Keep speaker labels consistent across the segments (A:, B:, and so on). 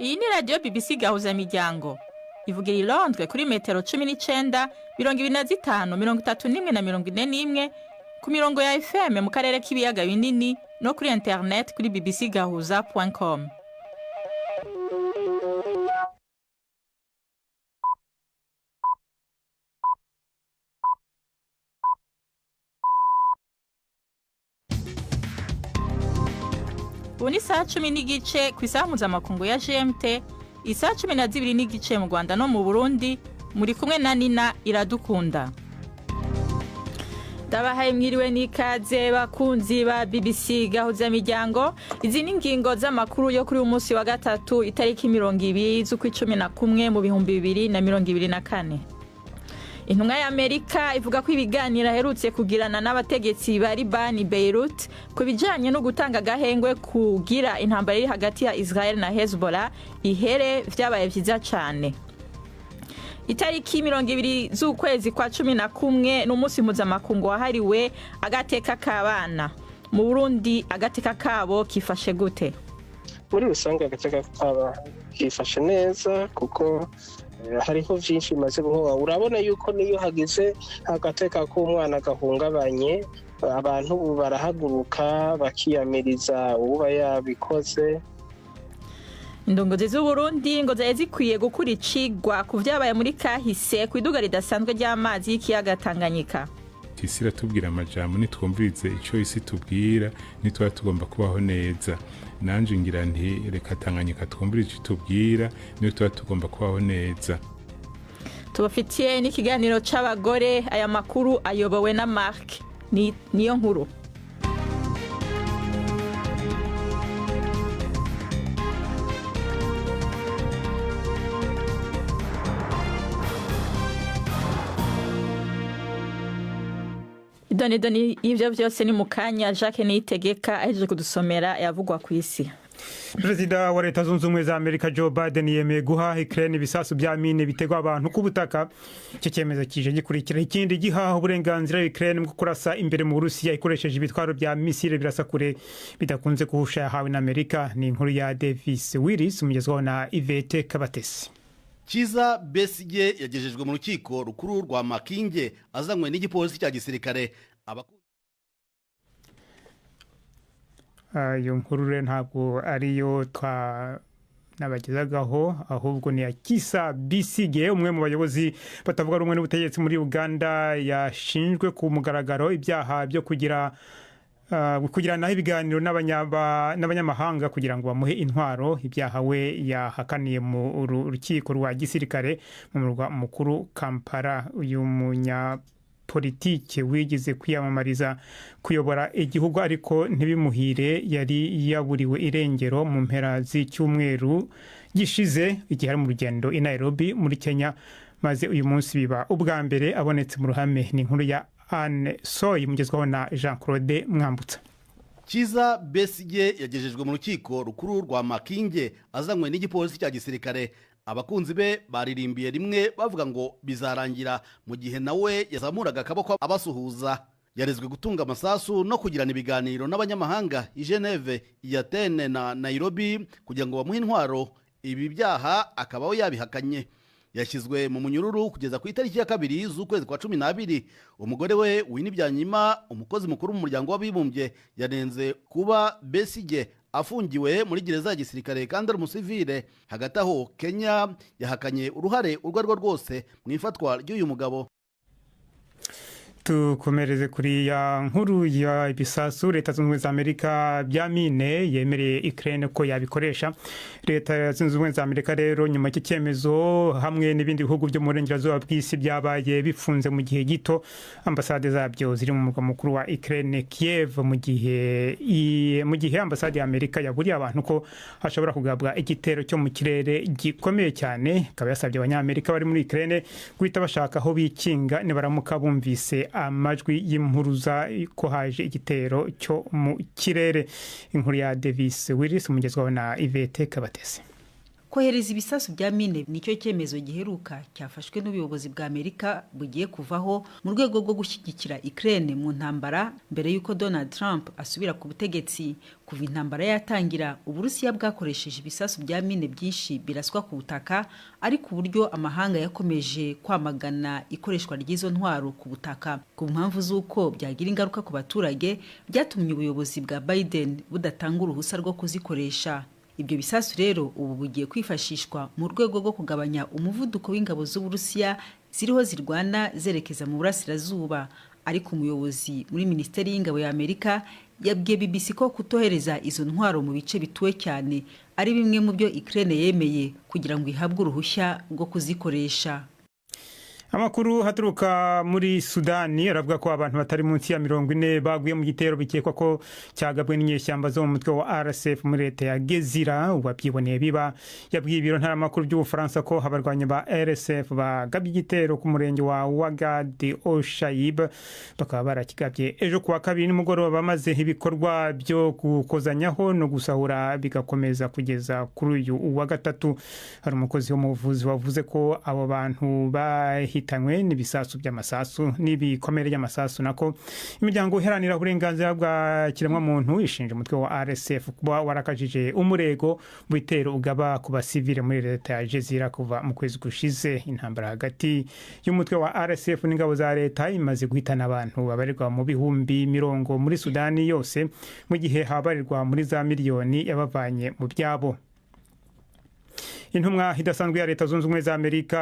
A: Iyi ni radio BBC Gahuzamiryango. Ivugira i Londres kuri metero 19, 25, 31 na 41 ku mirongo ya FM mu karere k'ibiyaga binini no kuri internet kuri bbcgahuza.com. Ni saa 10 n'igice ku isaha mpuzamakungu ya GMT, isaa 12 n'igice mu Rwanda no mu Burundi. Muri kumwe na Nina Iradukunda. Ndabahaye mwiriwe n'ikaze bakunzi ba BBC Gahuzamiryango. Izi ni ingingo z'amakuru yo kuri umunsi wa gatatu itariki 20 z'ukwicumi mu 2024. Intumwa ya Amerika ivuga ko ibiganiro aherutse kugirana n'abategetsi ba Libani Beirut ku bijanye no gutanga gahengwe kugira intambara iri hagati ya Israel na Hezbollah ihere vyabaye vyiza cane. Itariki 20 z'ukwezi kwa 11 n'umunsi mpuzamakungu wahariwe agateka k'abana. Mu Burundi agateka kabo kifashe gute?
B: Muri rusange agateka k'abana kifashe neza kuko hariho vyinshi bimaze guhora. Urabona yuko niyo hagize agateka k'umwana gahungabanye, abantu barahaguruka bakiyamiriza uba yabikoze.
A: Indongozi z'u Burundi ngo zaje zikwiye gukura icigwa ku vyabaye muri kahise kwiduga ridasanzwe ry'amazi y'ikiyaga Tanganyika.
C: Isi iratubwira amajambo nitwumvirize ico isi tubwira nitwa tugomba kubaho neza. Nanje ngira nti reka Tanganyika twumvire ico tubwira nitwa tugomba kubaho neza.
A: Tubafitiye n'ikiganiro c'abagore, aya makuru ayobowe na Mark niyo nkuru. Doni ivyo vyose ni mukanya Jacques Niyitegeka ahejeje kudusomera yavugwa ku isi.
D: Perezida wa Leta Zunze Ubumwe za Amerika Joe Biden yemeye guha Ukraine ibisasu bya mine bitegwa abantu ku butaka. Icyo cyemezo kije gikurikira ikindi gihaho uburenganzira Ukraine mu kurasa imbere mu Burusiya ikoresheje ibitwaro bya misile birasa kure bidakunze kuhusha yahawe na Amerika. Ni inkuru ya Davis Willis umugezwaho na Yvette Kabatesi.
E: Kiza Besigye yagejejwe mu rukiko rukuru rwa Makinge azanywe n'igipolisi cya gisirikare.
D: Iyo nkuru ntabwo ariyo nabagezagaho, ahubwo ni ya Kizza Besigye, umwe mu bayobozi batavuga rumwe n'ubutegetsi muri Uganda, yashinjwe ku mugaragaro ibyaha byo kugiranaho ibiganiro n'abanyamahanga kugira ngo bamuhe intwaro. Ibyaha we yahakaniye mu rukiko rwa gisirikare mu murwa mukuru Kampala. Uyu politike wigeze kwiyamamariza kuyobora igihugu ariko ntibimuhire, yari yaburiwe irengero mu mpera z'icyumweru gishize igihe ari mu rugendo i Nairobi muri Kenya, maze uyu munsi biba ubwa mbere abonetse mu ruhame. Ni inkuru ya Anne Soy mugezwaho na Jean Claude Mwambutsa.
E: Kizza Besigye yagejejwe mu rukiko rukuru rwa Makinge azanywe n'igipolisi cya gisirikare. Abakunzi be baririmbiye rimwe bavuga ngo bizarangira, mu gihe nawe yazamuraga akaboko abasuhuza. Yarezwe gutunga amasasu no kugirana ibiganiro n'abanyamahanga i Geneve, i Athene na Nairobi kugira ngo bamuhe intwaro. Ibi byaha akabaho yabihakanye. Yashyizwe mu munyururu kugeza ku itariki ya 2 z'ukwezi kwa 12. Umugore we Winibyanyima, umukozi mukuru mu muryango w'abibumbye, yanenze kuba Besigye afungiwe muri gereza ya gisirikare kandi ari umusivile. Hagati aho Kenya yahakanye uruhare urwo rwose mu ifatwa ry'uyu mugabo.
D: Tukomereze kuri ya nkuru ya ibisasu. Leta Zunze Ubumwe za Amerika bya mine yemereye Ukraine ko yabikoresha. Leta Zunze Ubumwe za Amerika rero nyuma y'icyemezo hamwe n'ibindi bihugu byo mu burengerazuba bw'isi byabaye bifunze mu gihe gito ambasade zabyo ziri mu murwa mukuru wa Ukraine Kiev, mu gihe ambasade ya Amerika yaburiye abantu ko hashobora kugabwa igitero cyo mu kirere gikomeye cyane. Akaba yasabye abanyamerika bari muri Ukraine guhita bashaka aho bikinga nibaramuka bumvise amajwi y'impuruza ko haje igitero cyo mu kirere. Inkuru ya Davis Willis umugezwaho na Yvette Kabatesi.
F: kohereza ibisasu bya mine nicyo cyemezo giheruka cyafashwe n'ubuyobozi bwa Amerika bugiye kuvaho mu rwego rwo gushyigikira Ukraine mu ntambara mbere y'uko Donald Trump asubira ku butegetsi. Kuva intambara yatangira, Uburusiya bwakoresheje ibisasu bya mine byinshi biraswa ku butaka, ariko uburyo amahanga yakomeje kwamagana ikoreshwa ry'izo ntwaro ku butaka ku mpamvu z'uko byagira ingaruka ku baturage, byatumye ubuyobozi bwa Biden budatanga uruhusa rwo kuzikoresha. Ibyo bisasu rero ubu bugiye kwifashishwa mu rwego rwo kugabanya umuvuduko w'ingabo z'Uburusiya ziriho zirwana zerekeza mu burasirazuba. Ariko umuyobozi muri Minisiteri y'Ingabo ya Amerika yabwiye BBC ko kutohereza izo ntwaro mu bice bituwe cyane ari bimwe mu byo Ukraine yemeye kugira ngo ihabwe uruhushya rwo kuzikoresha.
D: Amakuru haturuka muri Sudani aravuga ko abantu batari munsi ya 40 baguye mu gitero bikekwa ko cyagabwe n'inyeshyamba zo mu mutwe wa RSF muri leta ya Gezira. Uwabyiboneye biba yabwiye ibiro ntaramakuru by'Ubufaransa ko abarwanya ba RSF bagabye igitero ku murenge wa Ouagad Oshaib, bakaba barakigabye ejo kuwa kabiri nimugoroba, bamaze ibikorwa byo gukozanyaho no gusahura bigakomeza kugeza kuri uyu wa gatatu. Hari umukozi wo mu buvuzi wavuze ko abo bantu bahitanywe n'ibisasu by'amasasu n'ibikomere by'amasasu. Nako imiryango iharanira uburenganzira bwa kiremwamuntu ishinja umutwe wa RSF kuba warakajije umurego mu bitero ugaba ku basivile muri leta ya Gezira kuva mu kwezi gushize. Intambara hagati y'umutwe wa RSF n'ingabo za leta imaze guhitana abantu babarirwa mu bihumbi 100 muri Sudani yose, mu gihe habarirwa muri za miliyoni yabavanye mu byabo. Intumwa idasanzwe ya Leta Zunze Ubumwe za Amerika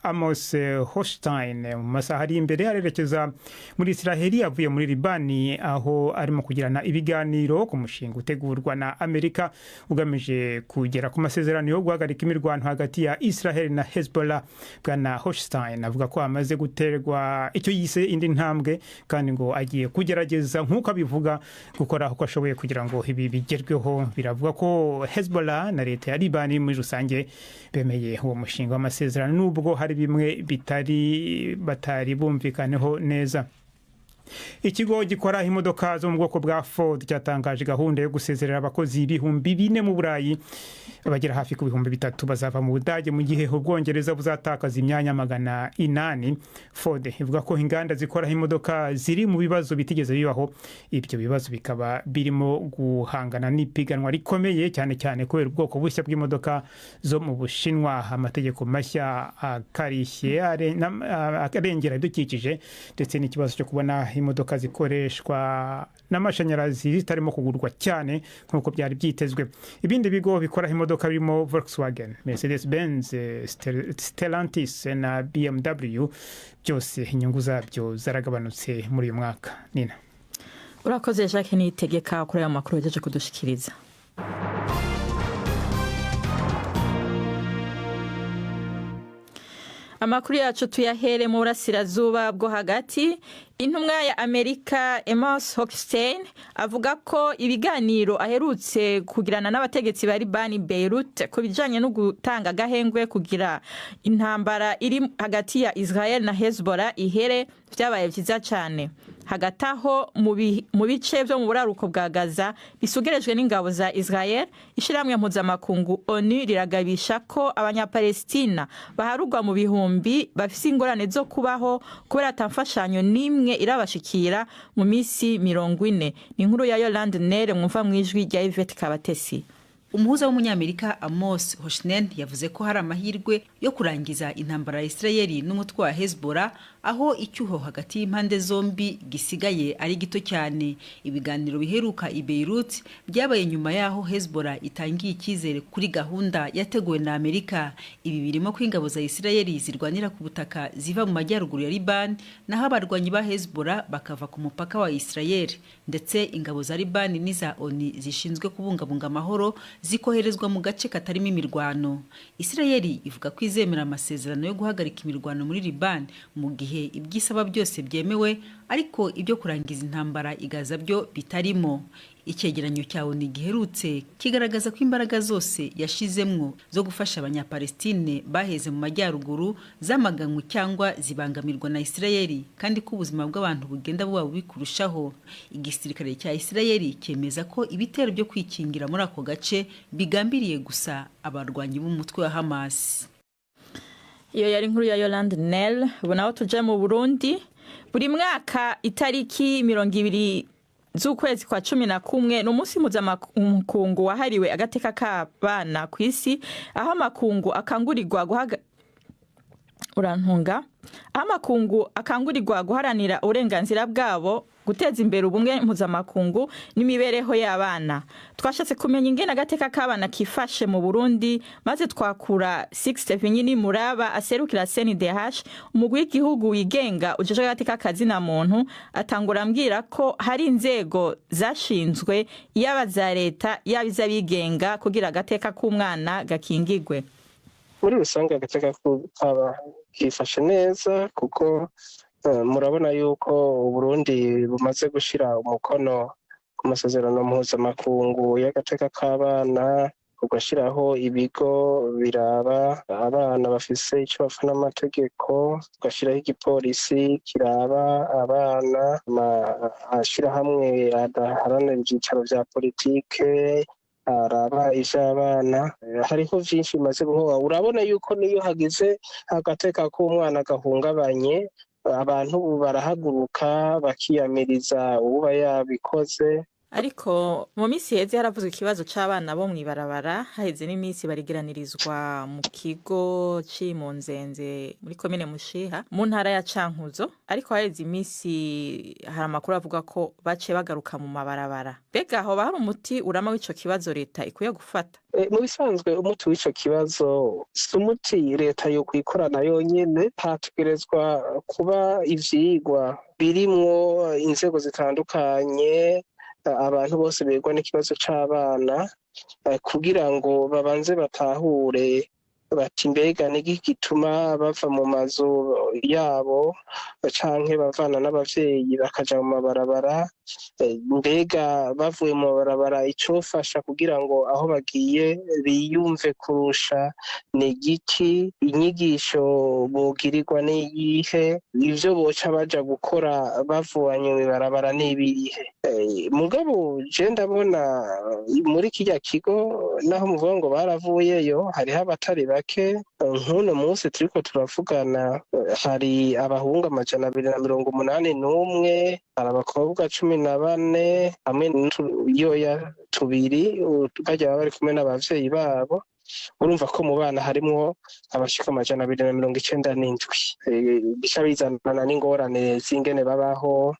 D: Amos Hochstein mu masaha ari imbere arerekeza muri Israeli avuye muri Libani, aho arimo kugirana ibiganiro ku mushinga utegurwa na Amerika ugamije kugera ku masezerano yo guhagarika imirwano hagati ya Israel na Hezbollah. Bwana Hochstein avuga ko amaze guterwa icyo yise indi ntambwe, kandi ngo agiye kugerageza nk'uko abivuga gukora uko ashoboye kugira ngo ibi bigerweho. Biravuga ko Hezbollah na leta ya Libani muri rusange bemeye uwo mushinga w'amasezerano, nubwo hari bimwe batari bumvikaneho neza. Ikigo gikora imodoka zo mu bwoko bwa Ford cyatangaje gahunda yo gusezerera abakozi 4,000 mu Burayi, bagera hafi ku 3,000 bazava mu Budage, mu gihe Ubwongereza buzatakaza imyanya 800. Ford ivuga ko inganda zikora imodoka ziri mu bibazo bitigeze bibaho. Ibyo bibazo bikaba birimo guhangana n'ipiganwa rikomeye cyane cyane kubera ubwoko bushya bw'imodoka zo mu Bushinwa, amategeko mashya akarishye arengera ibidukikije, ndetse n'ikibazo cyo kubona imodoka zikoreshwa n'amashanyarazi zitarimo kugurwa cyane nk'uko byari byitezwe. Ibindi bigo bikora imodoka birimo Volkswagen, Mercedes-Benz, Stellantis na BMW, byose inyungu zabyo zaragabanutse muri uyu mwaka. Nina,
A: urakoze Jacques Niyitegeka kuri aya makuru yaje kudushikiriza. Amakuru yacu tuyahere mu burasirazuba bwo hagati. Intumwa ya Amerika Amos Hochstein avuga ko ibiganiro aherutse kugirana n'abategetsi bari Libani Beirut ku bijanye no gutanga gahengwe kugira intambara iri hagati ya Israel na Hezbollah ihere byabaye byiza cyane. Hagati aho mu bice byo mu buraruko bwa Gaza bisugerejwe n'ingabo za Israel, ishiramwe mpuzamakungu ONU riragabisha ko abanyapalestina baharugwa mu bihumbi bafise ingorane zo kubaho kubera atamfashanyo nimwe irabashikira mu misi 40. Ni inkuru ya Yolande Nere mwumva mwijwi rya Yvette Kabatesi.
F: Umuhuza w'umunyamerika Amos Hochstein yavuze ko hari amahirwe yo kurangiza intambara ya Israeli n'umutwe wa Hezbollah, aho icyuho hagati y'impande zombi gisigaye ari gito cyane. Ibiganiro biheruka i Beirut byabaye nyuma yaho Hezbollah itangiye icyizere kuri gahunda yateguwe na Amerika. Ibi birimo ko ingabo za Israeli zirwanira ku butaka ziva mu majyaruguru ya Liban, naho abarwanyi ba Hezbollah bakava ku mupaka wa Israel, ndetse ingabo za Liban n'iza ONU zishinzwe kubungabunga amahoro zikoherezwa mu gace katarimo imirwano. Israeli ivuga ko izemera amasezerano yo guhagarika imirwano muri Liban mu gihe ibyisaba byose byemewe, ariko ibyo kurangiza intambara i Gaza byo bitarimo. icyegeranyo cya ONU giherutse kigaragaza ko imbaraga zose yashizemwo zo gufasha abanyapalestine baheze mu majyaruguru zamaganywe cyangwa zibangamirwa na Isirayeli, kandi ko ubuzima bw'abantu bugenda buba bubi kurushaho. Igisirikare cya Isirayeli cyemeza ko ibitero byo kwikingira muri ako gace bigambiriye gusa abarwanyi b'umutwe wa Hamas.
A: Iyo yari inkuru ya Yolande Nel. Ubu naho tuje mu Burundi. Buri mwaka itariki 20 z'ukwezi kwa 11 n'umunsi mpuzamakungu wahariwe agateka k'abana ku isi, aho amakungu akangurirwa guharanira uburenganzira bwabo, guteza imbere ubumwe mpuzamakungu n'imibereho y'abana. Twashatse kumenya ingene agateka k'abana kifashe mu Burundi, maze twakura Sixte Vinyini Muraba aserukira CNDH, umugwi w'igihugu wigenga ujeje agateka kazina muntu, atangura ambwira ko hari inzego zashinzwe yaba za leta yaba iz'abigenga kugira agateka k'umwana gakingigwe.
B: Muri rusange agateka k'abana kifashe neza kuko murabona yuko Uburundi bumaze gushira umukono ku masezerano mpuzamakungu y'agateka k'abana, ugashiraho ibigo biraba abana bafise icyo bapfa n'amategeko, ugashiraho igipolisi kiraba abana, ashirahamwe adaharanira ibyicaro vya politike araba ivy'abana. Hariho vyinshi bimaze guhoha. Urabona yuko niyo hagize agateka k'umwana gahungabanye, abantu barahaguruka bakiyamiriza uba yabikoze.
A: Ariko mu minsi heze haravuzwe ikibazo c'abana bo mwibarabara, haheze n'iminsi barigeranirizwa mu kigo c'Imunzenze muri komine Mushiha mu ntara ya Cankuzo, ariko haheze iminsi hari amakuru avuga ko bace bagaruka mu mabarabara. Bega aho bahari umuti urama w'ico kibazo leta ikwiye gufata?
B: Mu bisanzwe umuti w'ico kibazo si umuti leta yo kwikorana yonyene, hategerezwa kuba ivyigwa birimwo inzego zitandukanye, abantu bose begwa n'ikibazo c'abana, kugira ngo babanze batahure bati mbega niki gituma bava mu mazu yabo canke bavana n'abavyeyi bakaja mu mabarabara, mbega bavuye mu mabarabara icofasha kugira ngo aho bagiye biyumve kurusha ni giki, inyigisho bogirirwa n'iyihe, ivyo boca baja gukora bavanye mu mabarabara n'ibihe. Mugabo je ndabona muri kirya kigo naho muvuga ngo baravuyeyo, hariho abatari bake. Nk'uno munsi turiko turavugana hari abahungu 281, hari abakobwa 14 hamwe n'utuyoya 2 bajya bari kumwe n'abavyeyi babo. Urumva ko mu bana harimwo abashika 297. Bica bizanana n'ingorane z'ingene babaho,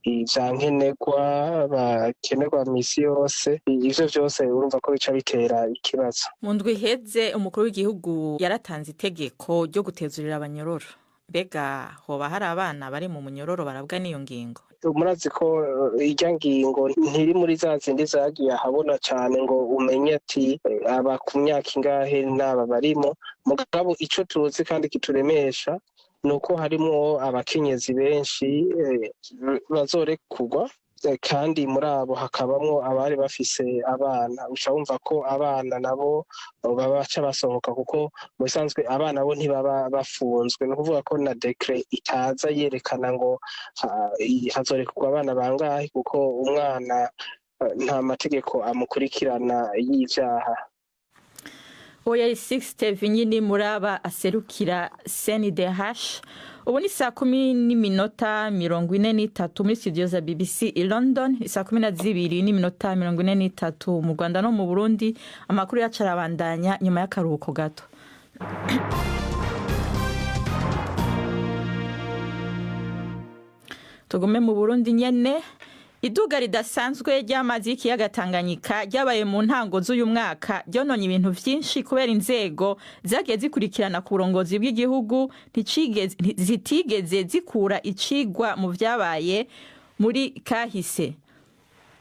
B: ivyankenerwa bakenerwa misi yose. Ivyo vyose urumva ko bica bitera ikibazo.
A: Mu ndwi iheze umukuru w'igihugu yaratanze itegeko ryo gutezurira abanyororo. Bega hoba hari abana bari mu munyororo barabwa n'iyo ngingo?
B: Murazi ko irya ngingo ntiri muri za zindi zagiye ahabona cyane ngo umenye ati aba ku myaka ingahe n'aba barimo. Mugabo ico tuzi kandi kituremesha nuko harimo abakenyezi benshi bazorekurwa, kandi muri abo hakabamwo abari bafise abana. Uca wumva ko abana nabo babaca basohoka, kuko mu bisanzwe abana bo ntibaba bafunzwe. Ni ukuvuga ko na dekre itaza yerekana ngo hazorekurwa abana bangahe, kuko umwana nta mategeko amukurikirana y'ivyaha.
A: Oya Sixte Vinyini Muraba aserukira CNDH. Ubu ni 10:43 muri studio za BBC i London, 12:43 mu Rwanda no mu Burundi. Amakuru yacu arabandanya nyuma y'akaruhuko gato. Tugume mu Burundi nyene. Iduga ridasanzwe ry'amazi y'ikiyaga Tanganyika ryabaye mu ntango z'uyu mwaka ryononye ibintu vyinshi kubera inzego zagiye zikurikirana ku burongozi bw'igihugu zitigeze zikura icigwa mu vyabaye muri kahise.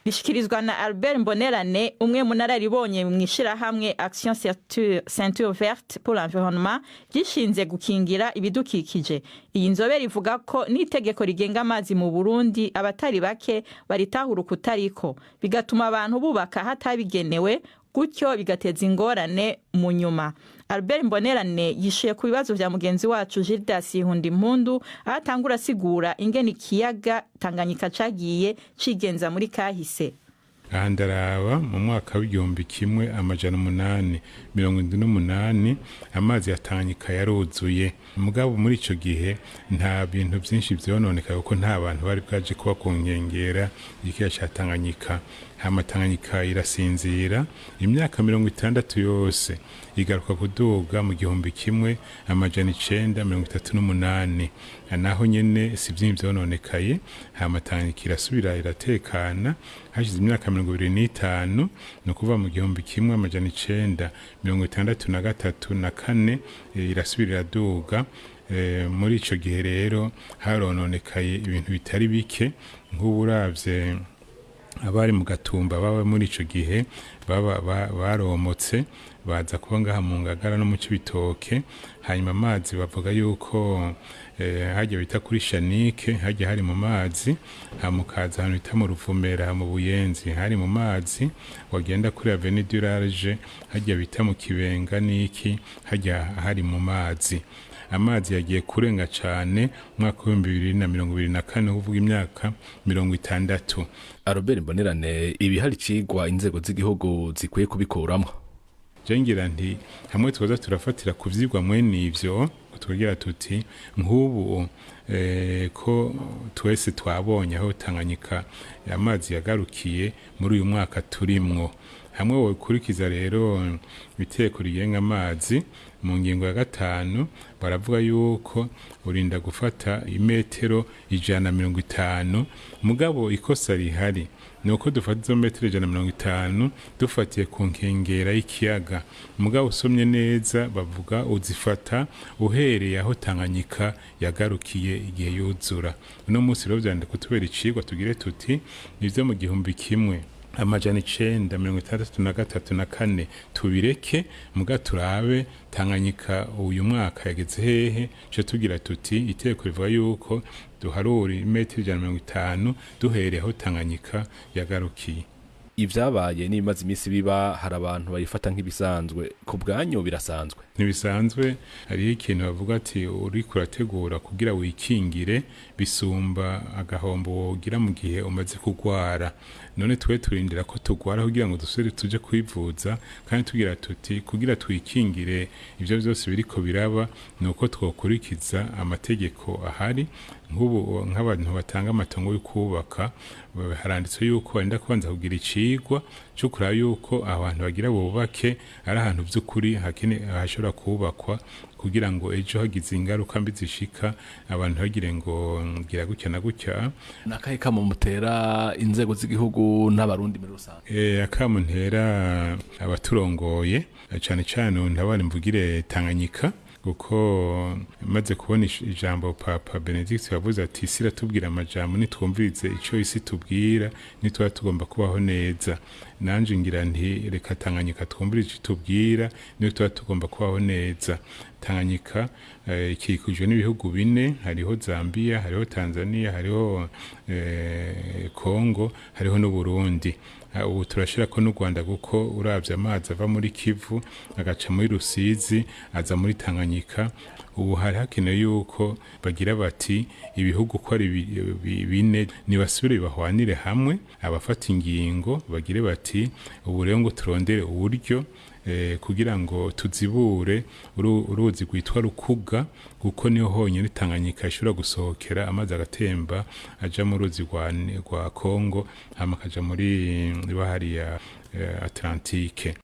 A: bishikirizwa na Albert Mbonerane umwe mu nararibonye mu ishirahamwe Action Ceinture Verte pour l'Environnement gishinze gukingira ibidukikije. Iyi nzobere ivuga ko n'itegeko rigenga amazi mu Burundi abatari bake baritahura kutariko bigatuma abantu bubaka hatabigenewe gutyo bigateza ingorane mu nyuma. Albert Mbonerane yishuye ku bibazo vya mugenzi wacu Gildas Ihundimpundu ahatangura sigura ingene ikiyaga Tanganyika cagiye cigenza muri kahise.
C: Ahandaraba mu mwaka w'igihumbi kimwe amajana 878 amazi ya Tanganyika yaruzuye. Mugabo muri ico gihe nta bintu byinshi vyononeka kuko nta bantu bari bwaje kuba ku nkengera ikiyaga ca Tanganyika. Hama Tanganyika irasinzira imyaka 60 yose igaruka kuduga mu gihumbi kimwe amajana 938 naho nyene si byinshi vyononekaye. Hama Tanganyika irasubira iratekana hashize imyaka 25 no kuva mu gihumbi kimwe amajana 963 na 4 irasubira iraduga. Muri ico gihe rero harononekaye ibintu bitari bike nk'uburavye abari mu Gatumba baba muri ico gihe baromotse baza kuba ngaha mu Ngagara no mu Cibitoke. Hanyuma amazi bavuga yuko hajya bita kuri Shanike hajya hari mu mazi, hamukaza hano bita mu Ruvumera mu Buyenzi hari mu mazi, wagenda kuri Avenue du Large hajya bita mu Kibenga niki hajya hari mu mazi. Amazi yagiye kurenga cyane mwaka wa 2024 uvuga imyaka 60.
G: Albert Mbonerane ibihari cigwa inzego z'igihugu zikwiye kubikuramo.
C: Jengira nti hamwe twaza turafatira kuvyigwa mwene ivyo twagira tuti nk'ubu ko twese twabonye aho Tanganyika amazi yagarukiye muri uyu mwaka turimwo. Hamwe wokurikiza rero biteko rigenga amazi mu ngingo ya 5 baravuga yuko urinda gufata imetero 150 mugabo ikosa rihari nuko dufata izo metero 150 dufatiye ku nkengera y'ikiyaga. Mugabo usomye neza bavuga uzifata uhereye aho Tanganyika yagarukiye igihe yuzura. Uno munsi rero vyandika kutubera icigwa tugire tuti nivyo mu gihumbi kimwe amajana 963 na 4 tubireke muga turabe Tanganyika uyu mwaka yageze hehe. Cyo tugira tuti iteko rivuga yuko duharura imetero 150 duhereye aho Tanganyika yagarukiye.
G: Ivyabaye n'ibimaze imisi biba hari abantu bayifata nk'ibisanzwe ku bwanyu birasanzwe.
C: Ntibisanzwe hari ikintu bavuga ati uri kurategura kugira wikingire bisumba agahombo wogira mu gihe umaze kugwara. None twe turindira ko tugwara kugira ngo dusubire tuje kwivuza kandi tugira tuti kugira twikingire ivyo byose biriko biraba nuko twokurikiza amategeko ahari. Nk'ubu nk'abantu batanga amatongo yo kubaka haranditse yuko wenda kubanza kugira icigwa cyo kuraba yuko abantu bagira bubake ari ahantu by'ukuri hashobora kubakwa kugira ngo ejo hagize ingaruka mbi zishika abantu bagire ngo ngira gutya na gutya.
G: Nakahe kamo mutera inzego z'igihugu n'abarundi muri rusange?
C: Akamo ntera abaturongoye cyane cyane ndabari mvugire Tanganyika kuko maze kubona ijambo Papa Benedict yavuze ati sira tubwira amajambo nitwumvirize ico isi tubwira nitwa tugomba kubaho neza. Nanje ngira nti reka Tanganyika twumvirize ico tubwira nitwa tugomba kubaho neza. Tanganyika ikikujwe n'ibihugu 4 hariho Zambia hariho Tanzania hariho Kongo hariho no Burundi. Ubu turashira ko n'u Rwanda kuko uravye amazi ava muri Kivu agaca muri Rusizi aza muri Tanganyika. Ubu hari hakenewe yuko bagira bati ibihugu ko ari 4 nibasubire bahwanire hamwe abafata ingingo bagire bati ubu rero ngo turondere uburyo kugira ngo tuzibure uruzi gwitwa Rukuga kuko niho honyine Tanganyika ishobora gusohokera amazi agatemba aja mu ruzi rwa Kongo hamakaja muri bahari ya Atlantique.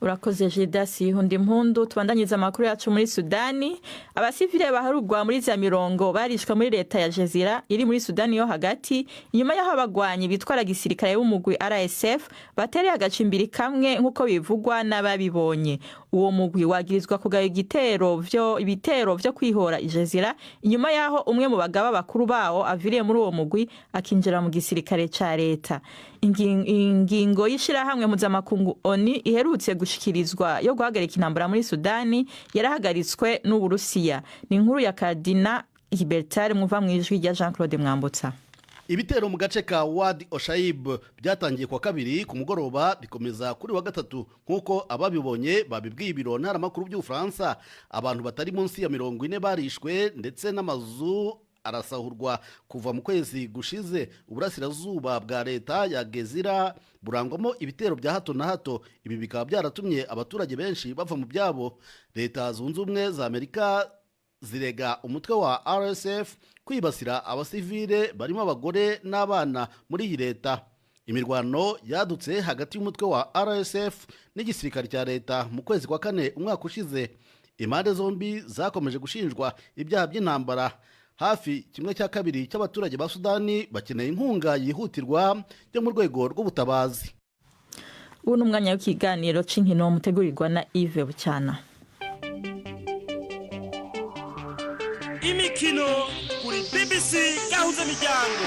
A: Urakoze Gildas Ihundimpundu. Tubandanyiza amakuru yacu muri Sudani. Abasivile baharugwa muri za mirongo barishwa muri leta ya Jezira iri muri Sudani yo hagati inyuma y'aho abagwanyi bitwara gisirikare b'umugwi RSF batereye agacimbiri kamwe nkuko bivugwa n'ababibonye. uwo mugwi wagirizwa kugaba ibitero vyo kwihora ijezira inyuma yaho umwe mu bagaba bakuru bawo aviriye muri uwo mugwi akinjira mu gisirikare ca leta. Ingingo y'ishirahamwe mpuzamakungu ONU iherutse gushikirizwa yo guhagarika intambara muri Sudani yarahagaritswe n'Uburusiya. Ni inkuru ya Kadina Hibertare muva mu ijwi rya Jean-Claude Mwambutsa.
E: Ibitero mu gace ka Wadi Oshaib byatangiye kwa kabiri ku mugoroba bikomeza kuri wa gatatu nkuko ababibonye babibwiye ibiro ntaramakuru by'Ubufaransa. Abantu batari munsi ya 40 barishwe ndetse n'amazu arasahurwa kuva mu kwezi gushize. Uburasirazuba bwa leta ya Gezira burangwamo ibitero bya hato na hato. Ibi bikaba byaratumye abaturage benshi bava mu byabo. Leta zunze ubumwe za Amerika zirega umutwe wa RSF kwibasira abasivile barimo abagore n'abana muri iyi leta. Imirwano yadutse hagati y'umutwe wa RSF n'igisirikare cya leta mu kwezi kwa kane umwaka ushize. Impande zombi zakomeje gushinjwa ibyaha by'intambara. Hafi kimwe cya kabiri cy'abaturage ba Sudani bakeneye inkunga yihutirwa yo mu rwego rw'ubutabazi.
A: Ubu ni umwanya w'ikiganiro c'inkino mutegurirwa na Yves Bucyana.
H: Imikino kuri BBC gahuza miryango.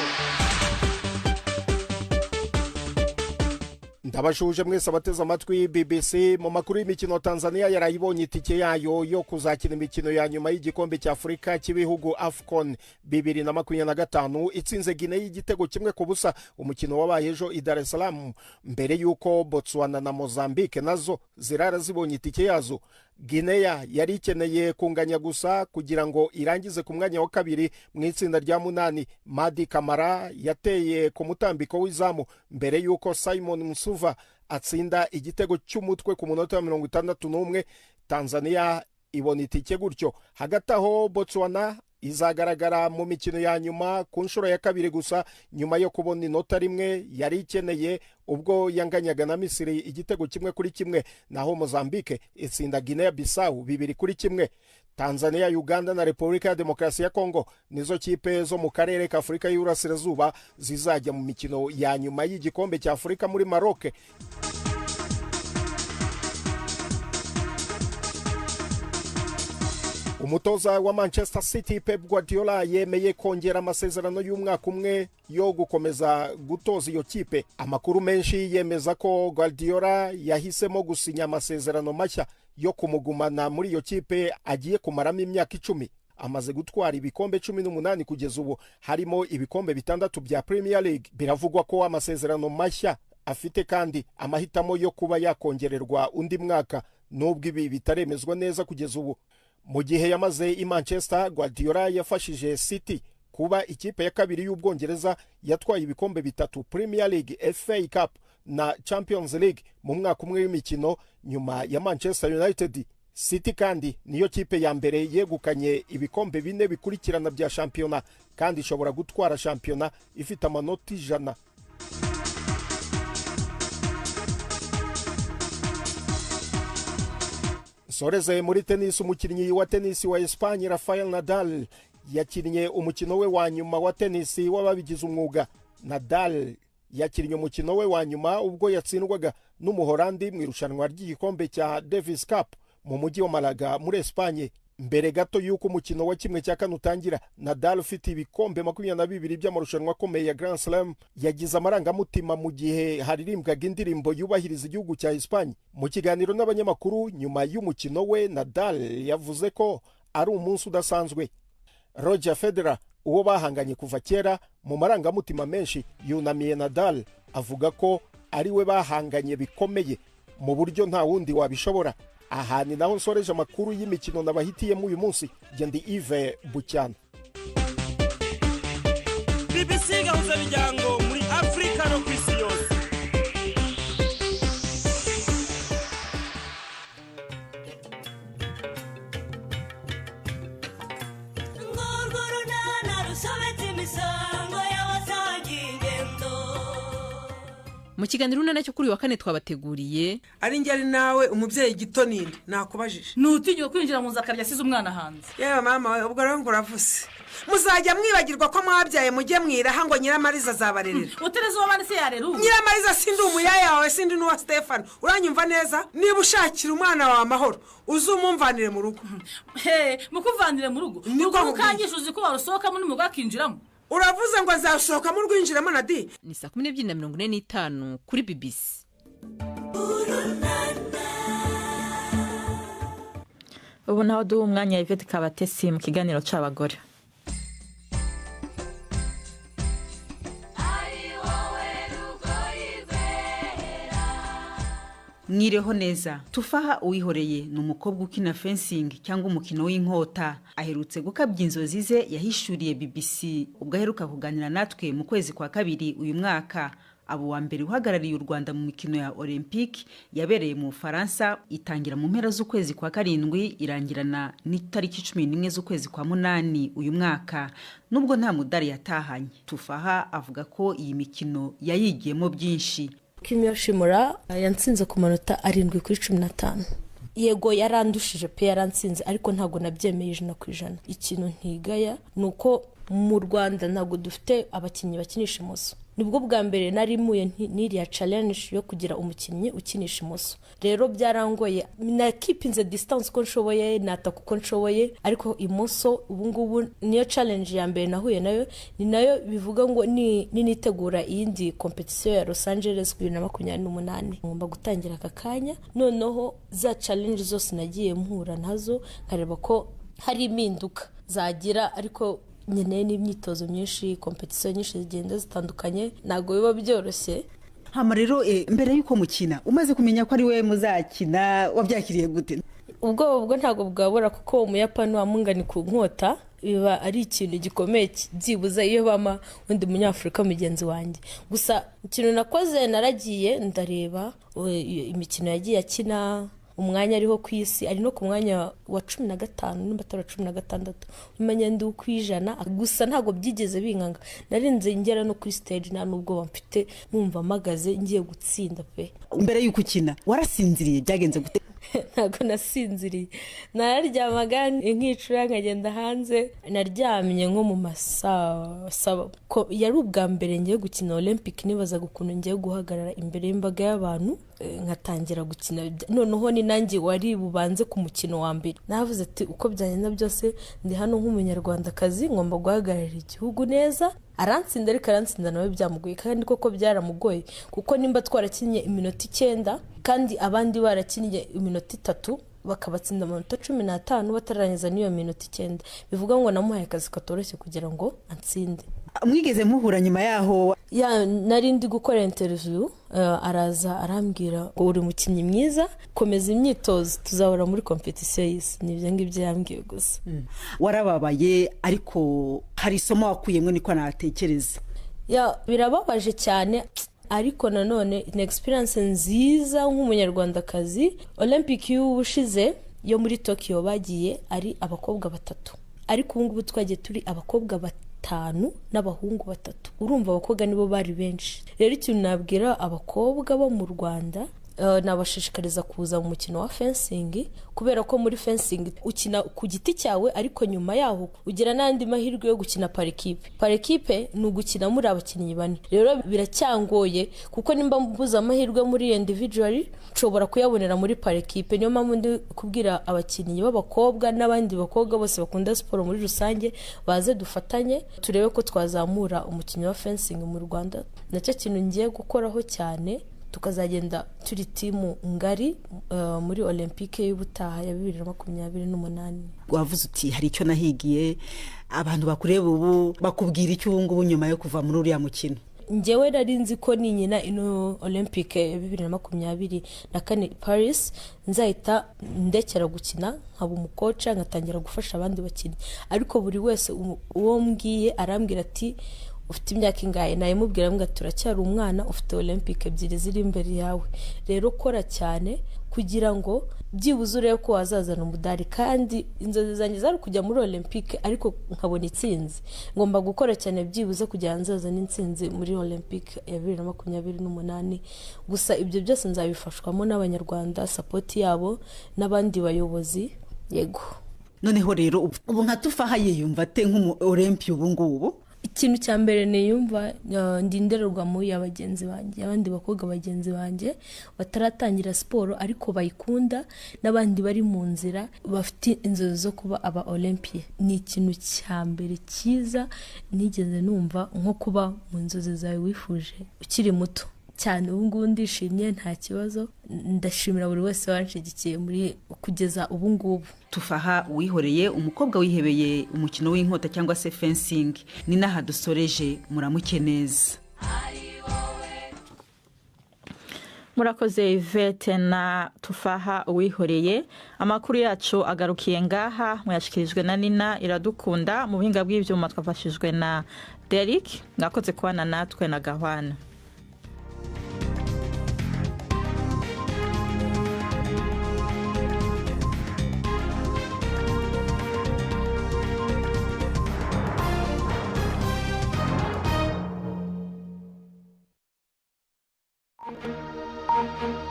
I: Ndabashuje mwese abateze amatwi BBC. Mu makuru y'imikino, Tanzania yarayibonye itike yayo yo kuzakina imikino ya nyuma y'igikombe cya Afrika cy'ibihugu AFCON 2025 itsinze Guinea y'igitego kimwe ku busa. Umukino wabaye ejo i Dar es Salaam mbere yuko Botswana na Mozambique nazo zirara zibonye itike yazo. Guinea yari ikeneye kunganya gusa kugira ngo irangize ku mwanya wa kabiri mu itsinda rya 8. Madi Kamara yateye ku mutambiko w'izamu mbere yuko Simon Msuva atsinda igitego cy'umutwe ku munota wa 61. Tanzania ibona itike gutyo. Hagati aho Botswana izagaragara mu mikino ya nyuma ku nshuro ya kabiri gusa nyuma yo kubona inota rimwe yari ikeneye ubwo yanganyaga na Misiri igitego kimwe kuri kimwe. Naho Mozambique itsinda Guinea Bissau 2-1. Tanzania, Uganda na Repubulika ya Demokarasi ya Kongo nizo kipe zo mu karere ka Afrika y'Uburasirazuba zizajya mu mikino ya nyuma y'igikombe cya Afrika muri Maroc. Umutoza wa Manchester City Pep Guardiola yemeye kongera amasezerano y'umwaka umwe yo gukomeza gutoza iyo kipe. Amakuru menshi yemeza ko Guardiola yahisemo gusinya amasezerano mashya yo kumugumana muri iyo kipe agiye kumaramo imyaka 10. Amaze gutwara ibikombe 18 kugeza ubu, harimo ibikombe 6 bya Premier League. Biravugwa ko amasezerano mashya afite kandi amahitamo yo kuba yakongererwa undi mwaka, nubwo ibi bitaremezwa neza kugeza ubu. Mu gihe yamaze i Manchester, Guardiola yafashije City kuba ikipe ya kabiri y'Ubwongereza yatwaye ibikombe 3 Premier League, FA Cup na Champions League mu mwaka umwe w'imikino nyuma ya Manchester United. City kandi niyo kipe ya mbere yegukanye ibikombe 4 bikurikirana bya shampiyona kandi ishobora gutwara shampiyona ifite amanota 100. Soreze muri tennis, umukinnyi wa tennis wa Espagne Rafael Nadal yakinnye umukino we wa nyuma wa tennis w'ababigize umwuga. Nadal yakinnye umukino we wa nyuma ubwo yatsindwaga n'Umuholandi mu irushanwa ry'igikombe cya Davis Cup mu mujyi wa Malaga muri Espagne. Mbere gato yuko umukino wa kimwe cya kane utangira, Nadal ufite ibikombe 22 by'amarushanwa akomeye ya Grand Slam yagize amarangamutima mu gihe haririmbwaga indirimbo yubahiriza igihugu cya Espagne. Mu kiganiro n'abanyamakuru nyuma y'umukino we, Nadal yavuze ko ari umunsi udasanzwe. Roger Federer, uwo bahanganye kuva kera mu marangamutima menshi, yunamiye Nadal avuga ko ari we bahanganye bikomeye mu buryo nta wundi wabishobora. Aha ni naho nsoreje amakuru y'imikino nabahitiyemo uyu munsi. Gendi Yves Bucyana.
H: BBC gahuza miryango muri Afrika no kwisi yose.
J: mu kiganiro cyo kuri wa kane twabateguriye
K: ari ngeri nawe umubyeyi gito ninde nakubajije
L: nutigiye kwinjira mu nzu akarya asize umwana hanze
K: yewe mama ubwo rero nguravuze muzajya mwibagirwa ko mwabyaye mujye mwiraha ngo Nyiramariza azabarerera
L: utereze wabane se yarera
K: Nyiramariza sindi umuyaya wawe sindi n'uwa Stefano uranyumva neza niba ushakira umwana wawe amahoro uzumumvanire mu rugo
L: mukuvanire mu rugo niko mukangisha uzi ko warusohokamo n'umugabo akinjiramo
K: uravuze ngo azasohokamo rwinjiramo na di
J: ni 12:45 kuri BBC.
A: ubu naho duha umwanya Yvette Kabatesi mu kiganiro c'abagore.
F: Mwireho neza. Tufaha Uwihoreye ni umukobwa ukina fencing cyangwa umukino w'inkota. Aherutse gukabya inzozi ze yahishuriye BBC ubwo aheruka kuganira natwe mu kwezi kwa kabiri uyu mwaka. Abo wa mbere uhagarariye u Rwanda mu mikino ya Olympique yabereye mu Faransa itangira mu mpera z'ukwezi kwa karindwi irangirana n'itariki 11 z'ukwezi kwa munani uyu mwaka. Nubwo nta mudari yatahanye, Tufaha avuga ko iyi mikino yayigiyemo byinshi.
M: Kimi Yoshimura yansinze ku manota 7/15. Yego yarandushije pe yaransinze ariko ntago nabyemeye 100%. Ikintu ntigaya nuko mu Rwanda ntago dufite abakinnyi bakinisha imoso. Nibwo bwa mbere nari muye n'iriya challenge yo kugira umukinnyi ukinisha imoso. Rero byarangoye na keepinze distance ko nshoboye nataka uko nshoboye ariko imoso ubu ngubu niyo challenge ya mbere nahuye nayo ni nayo bivuga ngo nitegura iyindi competition ya Los Angeles 2028 ngomba gutangira akakanya noneho za challenge zose nagiye mpura nazo kareba ko hari impinduka zagira ariko nyene n'imyitozo myinshi competition nyinshi zigenda zitandukanye nago biba byoroshye.
N: Hama rero mbere yuko mukina umaze kumenya ko ari we muzakina wabyakiriye gute?
M: Ubwo ntago bwabura kuko umuyapani wamungani ku nkota biba ari ikintu gikomeye byibuza iyo bama undi munyafrika mugenzi wanjye. Gusa ikintu nakoze naragiye ndareba imikino yagiye akina umwanya ariho kwisi ari no ku mwanya wa 15 n'imbatara 16 imanya ndi ukwijana gusa ntago byigeze binkanga narinze ngera no kuri stage nta nubwo bamfite numva magaze ngiye gutsinda pe.
N: Mbere yuko ukina warasinziriye byagenze gute?
M: Ntago nasinziriye nararyamaga nkicura nkagenda hanze naryamye nko mu masaha ko yari ubwa mbere ngiye gukina Olympic nibaza gukuntu ngiye guhagarara imbere y'imbaga y'abantu nkatangira gukina noneho ni nanjye wari bubanze ku mukino wa mbere navuze ati uko byagenda byose ndi hano nk'umunyarwandakazi ngomba guhagararira igihugu neza arantsinda ariko arantsinda nawe byamugoye kandi koko byaramugoye kuko nimba twarakinnye iminota 9 kandi abandi barakinnye iminota 3 bakabatsinda amanota 15 batarangiza niyo minota 9 bivuga ngo namuhaye akazi katoroshye kugira ngo ansinde.
N: Mwigeze muhura nyuma yaho?
M: Ya nari ndi gukora interview araza arambwira ngo uri mukinnyi mwiza komeza imyitozo tuzahora muri competition y'isi nibyo ngibyo yambwiye gusa.
N: Warababaye ariko hari isomo wakuyemwe niko natekereza.
M: Ya birababaje cyane ariko nanone ni experience nziza nk'umunyarwandakazi. Olympic y'ubushize yo muri Tokyo bagiye ari abakobwa 3 ariko ubu ngubu twagiye turi abakobwa 5 n'abahungu 3 urumva abakobwa nibo bari benshi. Rero ikintu nabwira abakobwa bo mu Rwanda nabashishikariza kuza mu mukino wa fencing kubera ko muri fencing ukina ku giti cyawe ariko nyuma yaho ugira nandi mahirwe yo gukina par equipe ni ugukina muri abakinnyi bane. Rero biracyangoye kuko nimba mbuza amahirwe muri individually nshobora kuyabonera muri par equipe. Niyo mpamvu ndi kubwira abakinnyi b'abakobwa n'abandi bakobwa bose bakunda siporo muri rusange baze dufatanye turebe ko twazamura umukino wa fencing mu Rwanda. Nacyo kintu ngiye gukoraho cyane tukazagenda turi timu ngari muri Olympique y'ubutaha ya 2028.
N: Wavuze uti hari icyo nahigiye abantu bakureba ubu bakubwira icyo ubu nyuma yo kuva muri uriya mukino?
M: Ngewe narinzi ko ni nyina ino Olympique ya 2024 Paris nzahita ndekera gukina nkaba umukoca ngatangira gufasha abandi bakinnyi ariko buri wese uwo mbwiye arambwira ati ufite imyaka ingahe naye mubwira ngo turacyari umwana ufite Olympique ebyiri ziri imbere yawe rero kora cyane kugira ngo byibuze urebe ko wazazana umudari, kandi inzozi zanjye zari kujya muri olympique ariko nkabona itsinzi. Ngomba gukora cyane byibuze kugira ngo nzazane intsinzi muri olympique ya 2028. Gusa ibyo byose nzabifashwamo n'abanyarwanda, support yabo n'abandi bayobozi. Yego.
N: Noneho rero ubu nka Tufaha yiyumva te nk'umu Olympia ubu ngubu?
M: Ikintu cya mbere niyumva ndindererwamo y'abagenzi banjye, abandi bakobwa bagenzi banjye bataratangira siporo ariko bayikunda, n'abandi bari mu nzira bafite inzozi zo kuba aba Olympia. Ni ikintu cya mbere cyiza nigeze numva, nko kuba mu nzozi zawe wifuje ukiri muto cyane. Ubu ngubu ndishimye, nta kibazo. Ndashimira buri wese wanshigikiye muri kugeza ubu ngubu.
F: Tufaha Uwihoreye, umukobwa wihebeye umukino w'inkota cyangwa se fencing. Ni naha dusoreje, muramuke neza.
A: Murakoze Yvette na Tufaha Uwihoreye. Amakuru yacu agarukiye ngaha, muyashikirijwe na Nina Iradukunda, mu buhinga bw'ivyuma twafashijwe na Derek. Mwakoze kubana natwe na Gahwana.
O: Thank you.